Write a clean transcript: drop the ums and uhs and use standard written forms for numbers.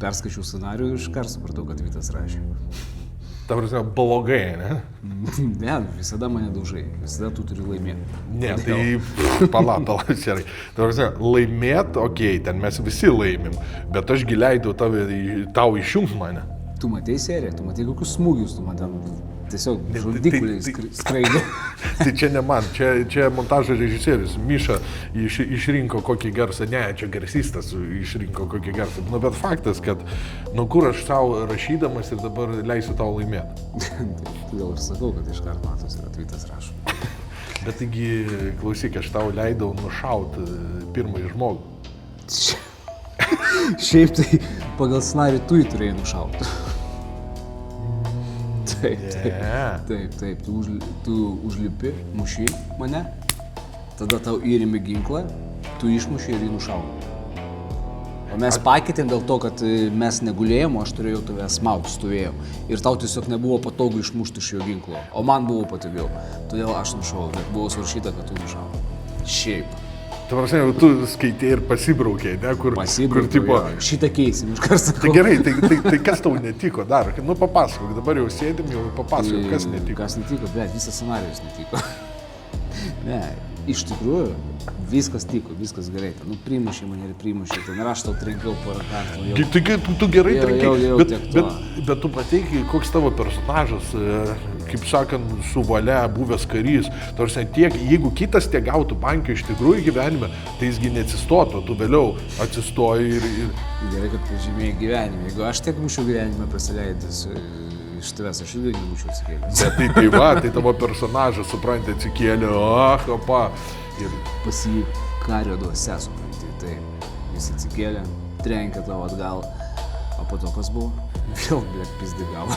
perskaičiau scenarijų ir iškart supratau, kad Vytas rašė. Ta prasme, blogai, ne? Ne, visada mane daužai, visada tu turi laimėti. Ne, tai pala, gerai. Ta prasme, laimėt, okei, ten mes visi laimim, bet aš leidau tau išjungt mane. Tu matei seriją, tu matei kokius smūgius, tu matei tiesiog žudikuliai skraido. Tai čia ne man, čia montažo režisierius. Miša išrinko kokį garsą, ne, čia garsistas išrinko kokį garsą. Nu, bet faktas, kad, nu, kur aš savo rašydamas ir dabar leisiu tau laimėti. Todėl ir sakau, kad iškart matos ir Vytas rašo. Bet taigi, klausyk, aš tau leidau nušauti pirmąjį žmogų. Šiaip tai pagal scenarijų tu jį turėjai nušauti. Taip, tu užlipi, muši mane, tada tau įrimi ginklą, tu išmuši ir jį nušauni. O mes pakeitėm dėl to, kad mes negulėjom, o aš turėjau tave smaugti, stovėjau. Ir tau tiesiog nebuvo patogu išmušti iš jo ginklo, o man buvo patogiau. Todėl aš nušau, bet buvo svaršyta, kad tu nušauni. Šiaip. Ta prasme, tu skaitėjai ir pasibraukėjai, ne? Kur tipo... Šitą keisim, iš karto sakau. Tai gerai, tai kas tau netiko dar? Nu, papasakok, dabar jau sėdim, jau papasakok, kas netiko. Kas netiko, bet visas scenarijus netiko. Ne, iš tikrųjų, viskas tiko, viskas gerai. Nu, primušė mane ir primušė, ten ir aš tau trenkiau porą kartų. Tai tu gerai trenkiai, bet tu matei, koks tavo personažas, kaip sakant, su valia buvęs karys. Tarsi tiek, jeigu kitas tiek gautų pankio iš tikrųjų gyvenime, tai jisgi neatsistotų, tu vėliau atsistoji ir... Gerai, kad pažymėjai gyvenime. Jeigu aš tiek būčiau gyvenime prasileidęs iš tavęs, aš irgi nebūčiau atsikėlęs. Tai va, tai tavo personažas, supranti, atsikėlė, opa. Ir pas jį kario dvasia, supranti, tai jis atsikėlė, trenkė tavo atgal, o po to kas buvo? Vėl, blėt, pizdi gavo.